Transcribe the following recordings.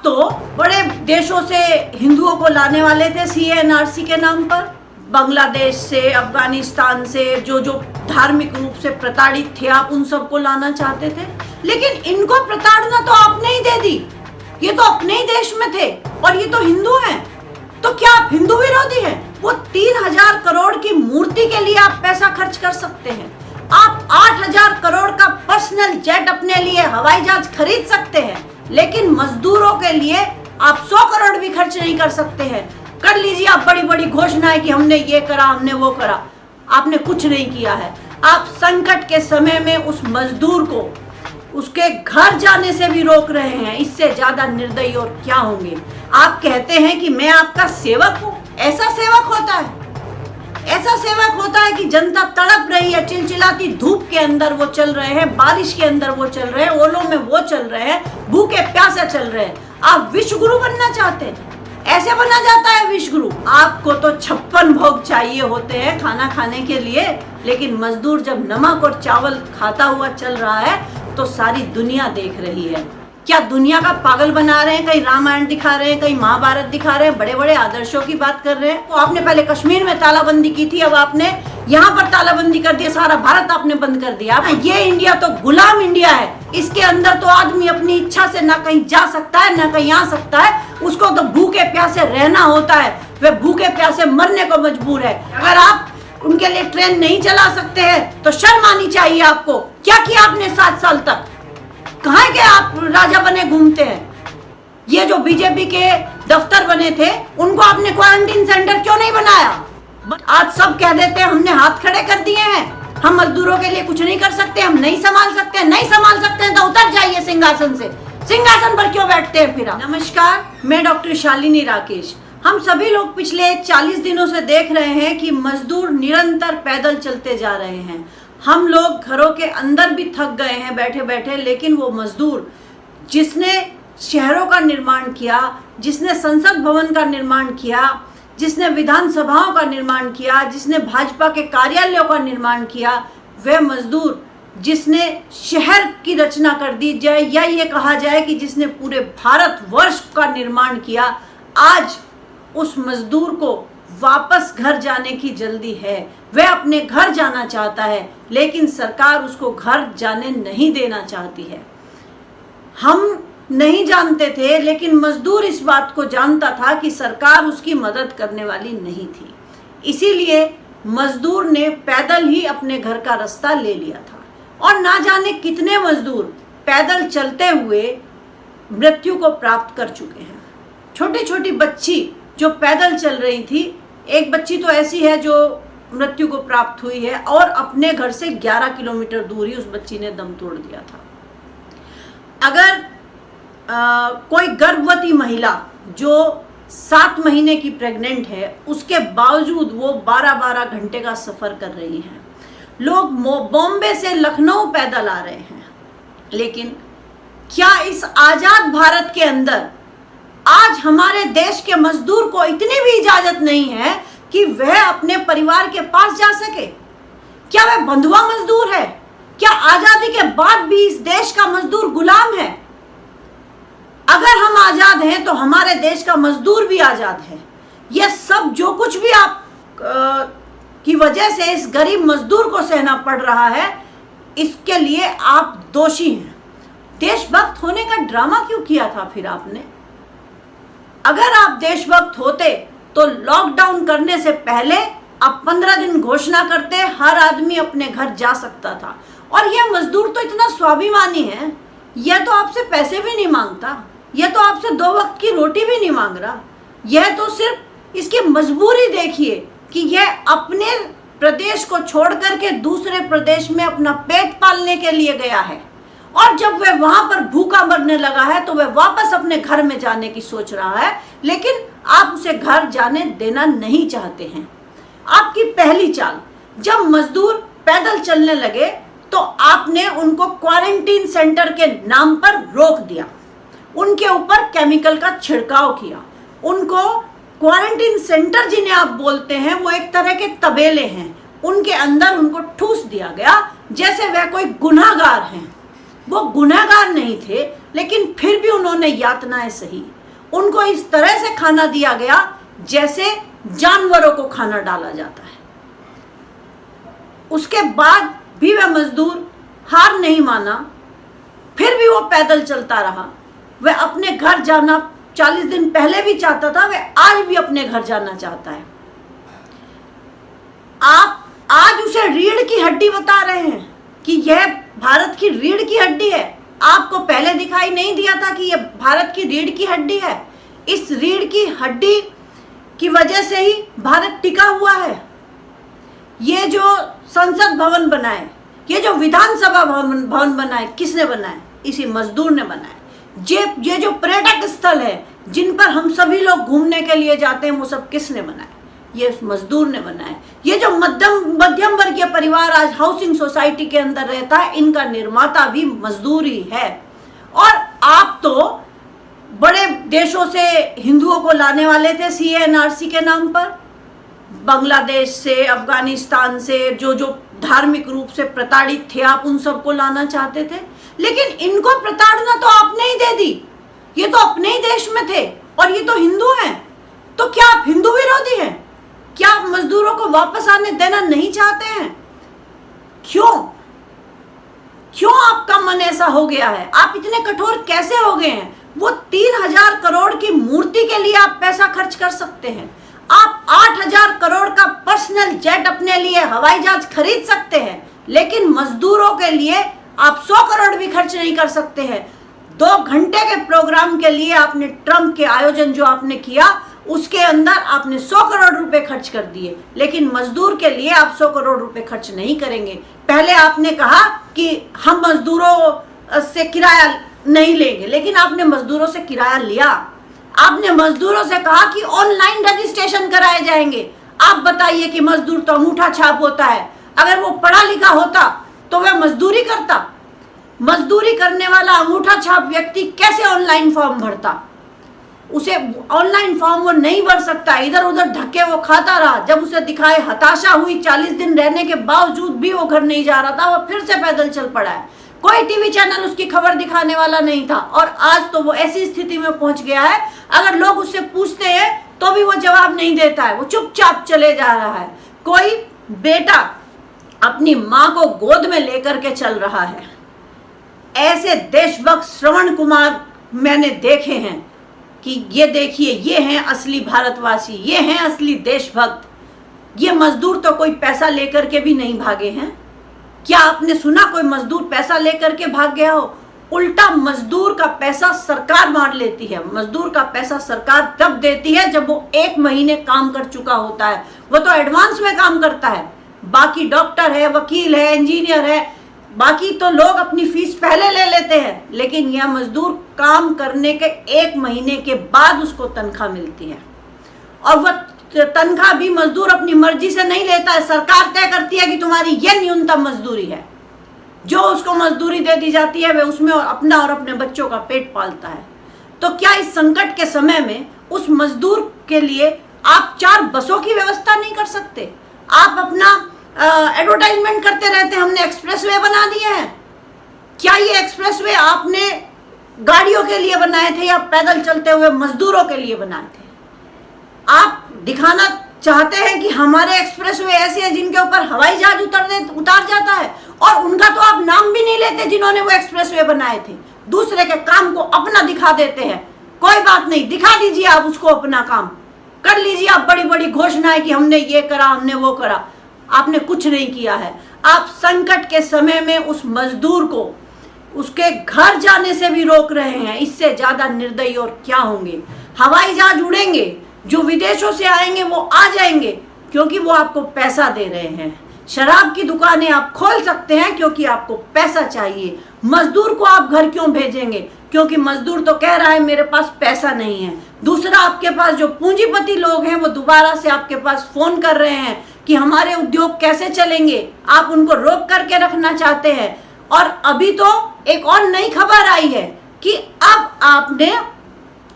आप तो बड़े देशों से हिंदुओं को लाने वाले थे CA/NRC के नाम पर, बांग्लादेश से, अफगानिस्तान से, जो जो धार्मिक रूप से प्रताड़ित थे आप उन सबको लाना चाहते थे। लेकिन इनको प्रताड़ना तो आपने ही दे दी। ये तो अपने ही देश में थे और ये तो हिंदू हैं। तो क्या आप हिंदू विरोधी हैं? वो 3000 करोड़ की मूर्ति के लिए आप पैसा खर्च कर सकते हैं। आप 8000 करोड़ का पर्सनल जेट अपने लिए, हवाई जहाज खरीद सकते हैं, लेकिन मजदूरों के लिए आप 100 करोड़ भी खर्च नहीं कर सकते हैं। कर लीजिए आप बड़ी बड़ी घोषणाएं कि हमने ये करा, हमने वो करा। आपने कुछ नहीं किया है। आप संकट के समय में उस मजदूर को उसके घर जाने से भी रोक रहे हैं। इससे ज्यादा निर्दयी और क्या होंगे? आप कहते हैं कि मैं आपका सेवक हूं। ऐसा सेवक होता है? ऐसा सेवक होता है कि जनता तड़प रही है, चिलचिलाती धूप के अंदर वो चल रहे हैं, बारिश के अंदर वो चल रहे हैं, ओलों में वो चल रहे हैं, भूखे प्यासे चल रहे हैं। आप विश्व गुरु बनना चाहते हैं? ऐसे बना जाता है विश्व गुरु? आपको तो 56 भोग चाहिए होते हैं खाना खाने के लिए, लेकिन मजदूर जब नमक और चावल खाता हुआ चल रहा है तो सारी दुनिया देख रही है। क्या दुनिया का पागल बना रहे हैं? कहीं रामायण दिखा रहे हैं, कहीं महाभारत दिखा रहे हैं, बड़े बड़े आदर्शों की बात कर रहे हैं। तो आपने पहले कश्मीर में तालाबंदी की थी, अब आपने यहाँ पर तालाबंदी कर दिया, सारा भारत आपने बंद कर दिया। ये इंडिया तो गुलाम इंडिया है। इसके अंदर तो आदमी अपनी इच्छा से ना कहीं जा सकता है ना कहीं आ सकता है। उसको तो भूखे प्यासे रहना होता है, वह भूखे प्यासे मरने को मजबूर है। अगर आप उनके लिए ट्रेन नहीं चला सकते हैं तो शर्म आनी चाहिए आपको। क्या किया आपने 7 साल तक? कहाँ के आप राजा बने घूमते हैं? ये जो बीजेपी के दफ्तर बने थे उनको आपने क्वारंटीन सेंटर क्यों नहीं बनाया? आज सब कह देते हैं हमने हाथ खड़े कर दिए हैं, हम मजदूरों के लिए कुछ नहीं कर सकते, हम नहीं संभाल सकते हैं। नहीं संभाल सकते हैं तो उतर जाइए सिंहासन से। सिंहासन पर क्यों बैठते हैं फिर? नमस्कार, मैं डॉक्टर शालिनी राकेश। हम सभी लोग पिछले 40 दिनों से देख रहे हैं कि मजदूर निरंतर पैदल चलते जा रहे हैं। हम लोग घरों के अंदर भी थक गए हैं बैठे बैठे, लेकिन वो मजदूर जिसने शहरों का निर्माण किया, जिसने संसद भवन का निर्माण किया, जिसने विधानसभाओं का निर्माण किया, जिसने भाजपा के कार्यालयों का निर्माण किया, वह मजदूर जिसने शहर की रचना कर दी जाए या ये कहा जाए कि जिसने पूरे भारतवर्ष का निर्माण किया, आज उस मजदूर को वापस घर जाने की जल्दी है। वह अपने घर जाना चाहता है, लेकिन सरकार उसको घर जाने नहीं देना चाहती है। हम नहीं जानते थे, लेकिन मजदूर इस बात को जानता था कि सरकार उसकी मदद करने वाली नहीं थी। इसीलिए मजदूर ने पैदल ही अपने घर का रास्ता ले लिया था। और ना जाने कितने मजदूर पैदल चलते हुए मृत्यु को प्राप्त कर चुके हैं। छोटी छोटी बच्ची जो पैदल चल रही थी, एक बच्ची तो ऐसी है जो मृत्यु को प्राप्त हुई है और अपने घर से 11 किलोमीटर दूर ही उस बच्ची ने दम तोड़ दिया था। अगर कोई गर्भवती महिला जो 7 महीने की प्रेग्नेंट है, उसके बावजूद वो 12-12 घंटे का सफर कर रही है। लोग बॉम्बे से लखनऊ पैदल आ रहे हैं। लेकिन क्या इस आजाद भारत के अंदर आज हमारे देश के मजदूर को इतनी भी इजाजत नहीं है कि वह अपने परिवार के पास जा सके? क्या वह बंधुआ मजदूर है? क्या आजादी के बाद भी इस देश का मजदूर गुलाम है? अगर हम आजाद हैं तो हमारे देश का मजदूर भी आजाद है। यह सब जो कुछ भी आप की वजह से इस गरीब मजदूर को सहना पड़ रहा है, इसके लिए आप दोषी हैं। देशभक्त होने का ड्रामा क्यों किया था फिर आपने? अगर आप देशभक्त होते तो लॉकडाउन करने से पहले आप 15 दिन घोषणा करते, हर आदमी अपने घर जा सकता था। और यह मजदूर तो इतना स्वाभिमानी है, यह तो आपसे पैसे भी नहीं मांगता, यह तो आपसे 2 वक्त की रोटी भी नहीं मांग रहा। यह तो सिर्फ इसकी मजबूरी देखिए कि यह अपने प्रदेश को छोड़ करके दूसरे प्रदेश में अपना पेट पालने के लिए गया है। और जब वह वहां पर भूखा मरने लगा है तो वह वापस अपने घर में जाने की सोच रहा है, लेकिन आप उसे घर जाने देना नहीं चाहते हैं। आपकी पहली चाल, जब मजदूर पैदल चलने लगे तो आपने उनको क्वारंटीन सेंटर के नाम पर रोक दिया, उनके ऊपर केमिकल का छिड़काव किया। उनको क्वारंटीन सेंटर जिन्हें आप बोलते हैं वो एक तरह के तबेले हैं, उनके अंदर उनको ठूस दिया गया जैसे वह कोई गुनाहगार हैं। वो गुनाहगार नहीं थे, लेकिन फिर भी उन्होंने यातनाएं सही। उनको इस तरह से खाना दिया गया जैसे जानवरों को खाना डाला जाता है। उसके बाद भी वह मजदूर हार नहीं माना, फिर भी वो पैदल चलता रहा। वह अपने घर जाना 40 दिन पहले भी चाहता था, वह आज भी अपने घर जाना चाहता है। आप आज उसे रीढ़ की हड्डी बता रहे हैं कि यह भारत की रीढ़ की हड्डी है। आपको पहले दिखाई नहीं दिया था कि यह भारत की रीढ़ की हड्डी है। इस रीढ़ की हड्डी की वजह से ही भारत टिका हुआ है। ये जो संसद भवन बना है, ये जो विधानसभा भवन बना है, किसने बनाया? इसी मजदूर ने बनाया। ये जो पर्यटक स्थल है जिन पर हम सभी लोग घूमने के लिए जाते हैं, वो सब किसने बनाया? ये उस मजदूर ने बनाया। ये जो मध्यम वर्गीय परिवार आज हाउसिंग सोसाइटी के अंदर रहता है, इनका निर्माता भी मजदूर ही है। और आप तो बड़े देशों से हिंदुओं को लाने वाले थे CA/NRC के नाम पर, बांग्लादेश से, अफगानिस्तान से, जो धार्मिक रूप से प्रताड़ित थे, आप उन सबको लाना चाहते थे। लेकिन इनको प्रताड़ना तो आपने ही दे दी। ये तो अपने ही देश में थे और ये तो हिंदू हैं। तो क्या आप हिंदू विरोधी हैं? क्या आप मजदूरों को वापस आने देना नहीं चाहते हैं? क्यों आपका मन ऐसा हो गया है? आप इतने कठोर कैसे हो गए हैं? वो 3000 करोड़ की मूर्ति के लिए आप पैसा खर्च कर सकते हैं। आप 8000 करोड़ का पर्सनल जेट अपने लिए, हवाई जहाज खरीद सकते हैं, लेकिन मजदूरों के लिए आप 100 करोड़ भी खर्च नहीं कर सकते हैं। 2 घंटे के प्रोग्राम के लिए आपने ट्रंप के आयोजन जो आपने किया, उसके अंदर आपने 100 करोड़ रुपए खर्च कर दिए, लेकिन मजदूर के लिए आप 100 करोड़ रुपए खर्च नहीं करेंगे। पहले आपने कहा कि हम मजदूरों से किराया नहीं लेंगे, लेकिन आपने मजदूरों से किराया लिया। आपने मजदूरों से कहा कि ऑनलाइन रजिस्ट्रेशन कराए जाएंगे। आप बताइए कि मजदूर तो अंगूठा छाप होता है, अगर वो पढ़ा लिखा होता तो वह मजदूरी करता? मजदूरी करने वाला अंगूठा छाप व्यक्ति कैसे ऑनलाइन फॉर्म भरता? उसे ऑनलाइन फॉर्म वो नहीं भर सकता, इधर उधर धक्के वो खाता रहा। जब उसे दिखाए हताशा हुई, 40 दिन रहने के बावजूद भी वो घर नहीं जा रहा था, वो फिर से पैदल चल पड़ा है। कोई टीवी चैनल उसकी खबर दिखाने वाला नहीं था, और आज तो वो ऐसी स्थिति में पहुंच गया है, अगर लोग उससे पूछते हैं तो भी वो जवाब नहीं देता है, वो चुपचाप चले जा रहा है। कोई बेटा अपनी माँ को गोद में लेकर के चल रहा है। ऐसे देशभक्त श्रवण कुमार मैंने देखे हैं कि ये देखिए, ये हैं असली भारतवासी, ये हैं असली देशभक्त। ये मजदूर तो कोई पैसा लेकर के भी नहीं भागे हैं। क्या आपने सुना कोई मजदूर पैसा लेकर के भाग गया हो? उल्टा मजदूर का पैसा सरकार मार लेती है। मजदूर का पैसा सरकार तब देती है जब वो 1 महीने काम कर चुका होता है। वो तो एडवांस में काम करता है। बाकी डॉक्टर है, वकील है, इंजीनियर है, बाकी तो लोग अपनी फीस पहले ले लेते हैं, लेकिन यह मजदूर काम करने के 1 महीने के बाद उसको तनख्वाह मिलती है। और वह तनख्वाह भी मजदूर अपनी मर्जी से नहीं लेता है, सरकार तय करती है कि तुम्हारी यह न्यूनतम मजदूरी है। जो उसको मजदूरी दे दी जाती है वह उसमें अपना और अपने बच्चों का पेट पालता है। तो क्या इस संकट के समय में उस मजदूर के लिए आप 4 बसों की व्यवस्था नहीं कर सकते? आप अपना एडवर्टाइजमेंट करते रहते हैं, हमने एक्सप्रेसवे बना दिए हैं। क्या ये एक्सप्रेसवे आपने गाड़ियों के लिए बनाए थे या पैदल चलते हुए मजदूरों के लिए बनाए थे? आप दिखाना चाहते हैं कि हमारे एक्सप्रेसवे ऐसे हैं जिनके ऊपर हवाई जहाज उतार जाता है, और उनका तो आप नाम भी नहीं लेते जिन्होंने वो एक्सप्रेसवे बनाए थे। दूसरे के काम को अपना दिखा देते हैं। कोई बात नहीं, दिखा दीजिए आप उसको अपना काम, कर लीजिए आप बड़ी बड़ी घोषणाएं कि हमने ये करा, हमने वो करा। आपने कुछ नहीं किया है। आप संकट के समय में उस मजदूर को उसके घर जाने से भी रोक रहे हैं। इससे ज्यादा निर्दयी और क्या होंगे? हवाई जहाज उड़ेंगे, जो विदेशों से आएंगे वो आ जाएंगे क्योंकि वो आपको पैसा दे रहे हैं। शराब की दुकानें आप खोल सकते हैं क्योंकि आपको पैसा चाहिए। मजदूर को आप घर क्यों भेजेंगे? क्योंकि मजदूर तो कह रहा है मेरे पास पैसा नहीं है। दूसरा, आपके पास जो पूंजीपति लोग हैं वो दोबारा से आपके पास फोन कर रहे हैं कि हमारे उद्योग कैसे चलेंगे। आप उनको रोक करके रखना चाहते हैं। और अभी तो एक और नई खबर आई है कि अब आपने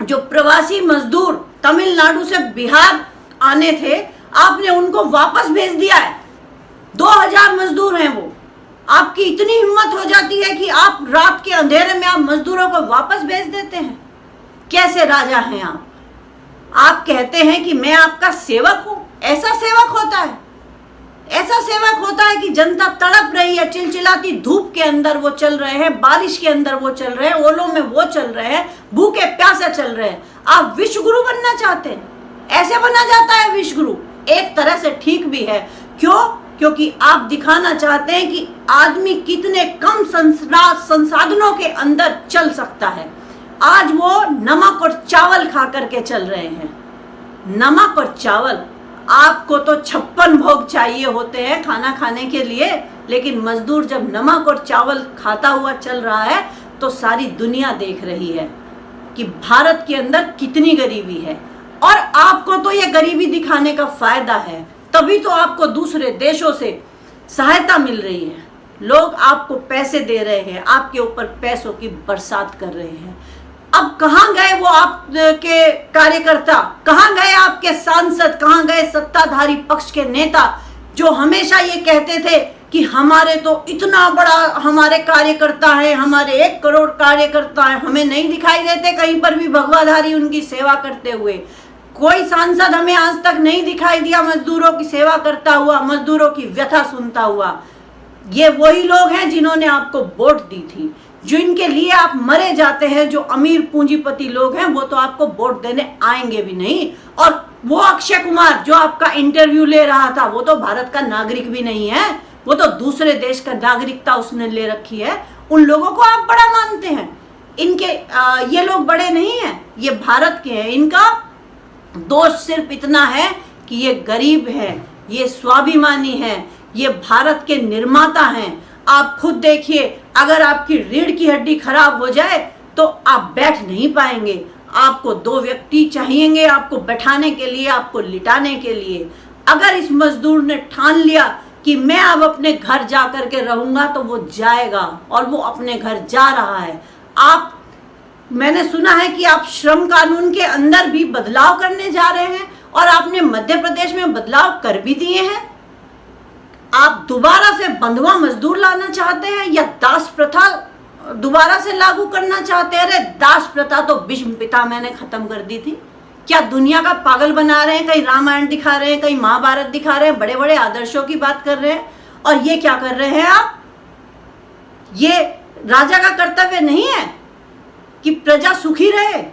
जो प्रवासी मजदूर तमिलनाडु से बिहार आने थे, आपने उनको वापस भेज दिया है। 2000 मजदूर हैं वो, आपकी इतनी हिम्मत हो जाती है कि आप रात के अंधेरे में आप मजदूरों को वापस भेज देते हैं। कैसे राजा हैं आप? आप कहते हैं कि मैं आपका सेवक हूं। ऐसा सेवक होता है? ऐसा सेवक होता है कि जनता तड़प रही है, चिलचिलाती धूप के अंदर वो चल रहे हैं, बारिश के अंदर वो चल रहे हैं, ओलों में वो चल रहे हैं, भूखे प्यासे चल रहे हैं। आप विश्व गुरु बनना चाहते हैं? ऐसे बना जाता है विश्व गुरु? एक तरह से ठीक भी है। क्यों? क्योंकि आप दिखाना चाहते हैं कि आदमी कितने कम संसाधनों के अंदर चल सकता है। आज वो नमक और चावल खा करके चल रहे हैं। नमक और चावल। आपको तो 56 भोग चाहिए होते हैं खाना खाने के लिए, लेकिन मजदूर जब नमक और चावल खाता हुआ चल रहा है तो सारी दुनिया देख रही है कि भारत के अंदर कितनी गरीबी है। और आपको तो ये गरीबी दिखाने का फायदा है, तभी तो आपको दूसरे देशों से सहायता मिल रही है। लोग आपको पैसे दे रहे हैं, आपके ऊपर पैसों की बरसात कर रहे हैं। अब कहां गए वो आपके कार्यकर्ता? कहां गए आपके सांसद? कहां गए सत्ताधारी पक्ष के नेता जो हमेशा ये कहते थे कि हमारे तो इतना बड़ा हमारे कार्यकर्ता है, हमारे 1 करोड़ कार्यकर्ता है, हमें नहीं दिखाई देते कहीं पर भी भगवाधारी उनकी सेवा करते हुए? कोई सांसद हमें आज तक नहीं दिखाई दिया मजदूरों की सेवा करता हुआ, मजदूरों की व्यथा सुनता हुआ। ये वही लोग हैं जिन्होंने आपको वोट दी थी, जो इनके लिए आप मरे जाते हैं। जो अमीर पूंजीपति लोग हैं वो तो आपको वोट देने आएंगे भी नहीं। और वो अक्षय कुमार जो आपका इंटरव्यू ले रहा था, वो तो भारत का नागरिक भी नहीं है, वो तो दूसरे देश का नागरिकता उसने ले रखी है। उन लोगों को आप बड़ा मानते हैं। इनके ये लोग बड़े नहीं हैं, ये भारत के हैं। इनका दोष सिर्फ इतना है कि ये गरीब है, ये स्वाभिमानी है, ये भारत के निर्माता हैं। आप खुद देखिए, अगर आपकी रीढ़ की हड्डी खराब हो जाए तो आप बैठ नहीं पाएंगे। आपको 2 व्यक्ति चाहिएंगे आपको बैठाने के लिए, आपको लिटाने के लिए। अगर इस मजदूर ने ठान लिया कि मैं अब अपने घर जा करके रहूंगा, तो वो जाएगा और वो अपने घर जा रहा है। मैंने सुना है कि आप श्रम कानून के अंदर भी बदलाव करने जा रहे हैं और आपने मध्य प्रदेश में बदलाव कर भी दिए हैं। आप दोबारा से बंधुआ मजदूर लाना चाहते हैं या दास प्रथा दोबारा से लागू करना चाहते हैं? अरे दास प्रथा तो भीष्म पितामह ने खत्म कर दी थी। क्या दुनिया का पागल बना रहे हैं? कहीं रामायण दिखा रहे हैं, कहीं महाभारत दिखा रहे हैं, बड़े बड़े आदर्शों की बात कर रहे हैं। और ये क्या कर रहे हैं आप? ये राजा का कर्तव्य नहीं है कि प्रजा सुखी रहे।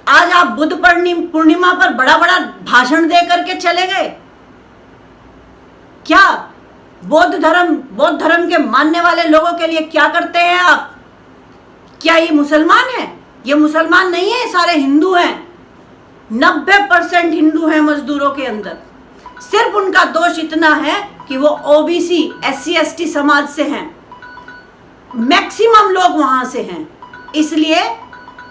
आज आप बुद्ध पूर्णिमा पर बड़ा बड़ा भाषण दे करके चले गए। क्या बौद्ध धर्म के मानने वाले लोगों के लिए क्या करते हैं आप? क्या ये मुसलमान है? ये मुसलमान नहीं है, सारे हिंदू हैं। 90% हिंदू हैं मजदूरों के अंदर। सिर्फ उनका दोष इतना है कि वो ओबीसी SC ST समाज से हैं। मैक्सिमम लोग वहां से हैं, इसलिए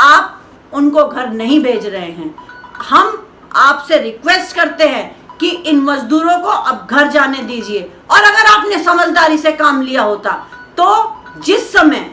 आप उनको घर नहीं भेज रहे हैं। हम आपसे रिक्वेस्ट करते हैं कि इन मजदूरों को अब घर जाने दीजिए। और अगर आपने समझदारी से काम लिया होता तो जिस समय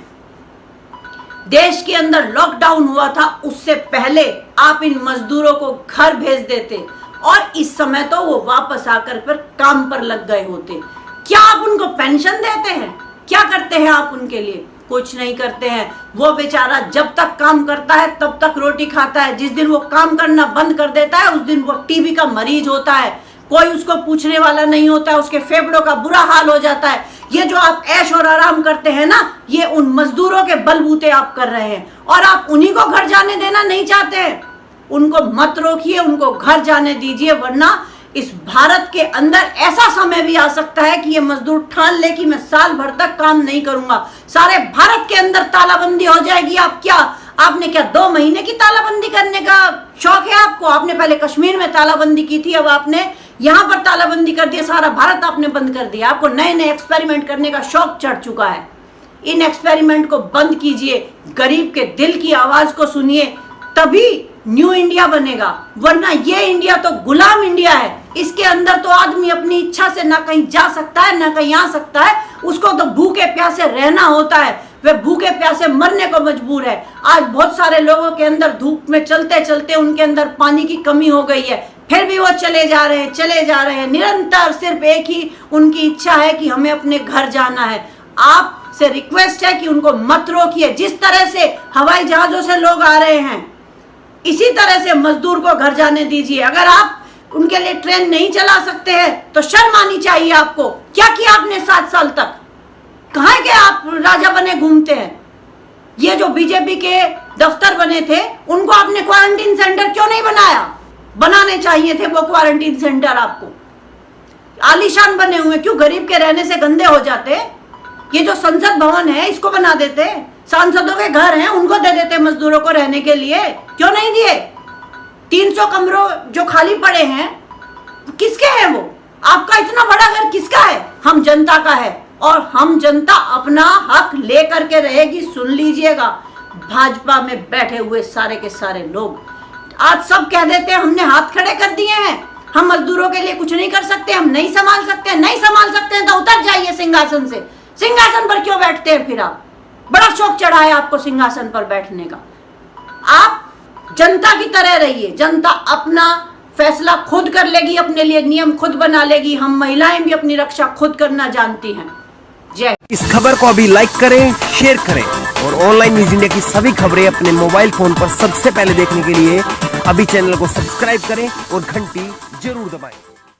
देश के अंदर लॉकडाउन हुआ था उससे पहले आप इन मजदूरों को घर भेज देते और इस समय तो वो वापस आकर पर काम पर लग गए होते। क्या आप उनको पेंशन देते हैं? क्या करते हैं आप उनके लिए? कुछ नहीं करते हैं। वो बेचारा जब तक काम करता है तब तक रोटी खाता है। जिस दिन वो काम करना बंद कर देता है उस दिन वो टीबी का मरीज होता है। कोई उसको पूछने वाला नहीं होता है, उसके फेफड़ों का बुरा हाल हो जाता है। ये जो आप ऐश और आराम करते हैं ना, ये उन मजदूरों के बलबूते आप कर रहे हैं और आप उन्हीं को घर जाने देना नहीं चाहते हैं। उनको मत रोकिए, उनको घर जाने दीजिए, वरना इस भारत के अंदर ऐसा समय भी आ सकता है कि ये मजदूर ठान ले कि मैं साल भर तक काम नहीं करूंगा। सारे भारत के अंदर तालाबंदी हो जाएगी। आपने क्या 2 महीने की तालाबंदी करने का शौक है आपको? आपने पहले कश्मीर में तालाबंदी की थी, अब आपने यहाँ पर तालाबंदी कर दिया। सारा भारत आपने बंद कर दिया। आपको नए नए एक्सपेरिमेंट करने का शौक चढ़ चुका है। इन एक्सपेरिमेंट को बंद कीजिए, गरीब के दिल की आवाज को सुनिए, तभी न्यू इंडिया बनेगा। वरना ये इंडिया तो गुलाम इंडिया है। इसके अंदर तो आदमी अपनी इच्छा से ना कहीं जा सकता है ना कहीं आ सकता है। उसको तो भूखे प्यासे रहना होता है। वह भूखे प्यासे मरने को मजबूर है। आज बहुत सारे लोगों के अंदर धूप में चलते चलते उनके अंदर पानी की कमी हो गई है। फिर भी वो चले जा रहे हैं निरंतर। सिर्फ एक ही उनकी इच्छा है कि हमें अपने घर जाना है। आपसे रिक्वेस्ट है कि उनको मत रोकिए। जिस तरह से हवाई जहाजों से लोग आ रहे हैं, इसी तरह से मजदूर को घर जाने दीजिए। अगर आप उनके लिए ट्रेन नहीं चला सकते हैं तो शर्म आनी चाहिए आपको। क्या किया आपने 7 साल तक? कहाँ के आप राजा बने घूमते हैं? ये जो बीजेपी के दफ्तर बने थे, उनको आपने क्वारंटीन सेंटर क्यों नहीं बनाया? बनाने चाहिए थे वो क्वारंटीन सेंटर आपको। आलीशान बने हुए, क्यों गरीब के रहने से गंदे हो जाते? ये जो संसद भवन है, इसको बना देते। सांसदों के घर हैं, उनको दे देते मजदूरों को रहने के लिए। क्यों नहीं दिए? 300 कमरों जो खाली पड़े हैं, किसके हैं वो? आपका इतना बड़ा घर किसका है? हम जनता का है, और हम जनता अपना हक लेकर के रहेगी। सुन लीजिएगा, भाजपा में बैठे हुए सारे के सारे लोग आज सब कह देते हैं हमने हाथ खड़े कर दिए हैं, हम मजदूरों के लिए कुछ नहीं कर सकते, हम नहीं संभाल सकते। नहीं संभाल सकते हैं तो उतर जाइए सिंहासन से। सिंहासन पर क्यों बैठते हैं फिर आप? बड़ा शौक चढ़ा है आपको सिंहासन पर बैठने का। आप जनता की तरह रहिए। जनता अपना फैसला खुद कर लेगी, अपने लिए नियम खुद बना लेगी। हम महिलाएं भी अपनी रक्षा खुद करना जानती हैं। जय। इस खबर को अभी लाइक करें, शेयर करें और ऑनलाइन न्यूज इंडिया की सभी खबरें अपने मोबाइल फोन पर सबसे पहले देखने के लिए अभी चैनल को सब्सक्राइब करें और घंटी जरूर दबाएं।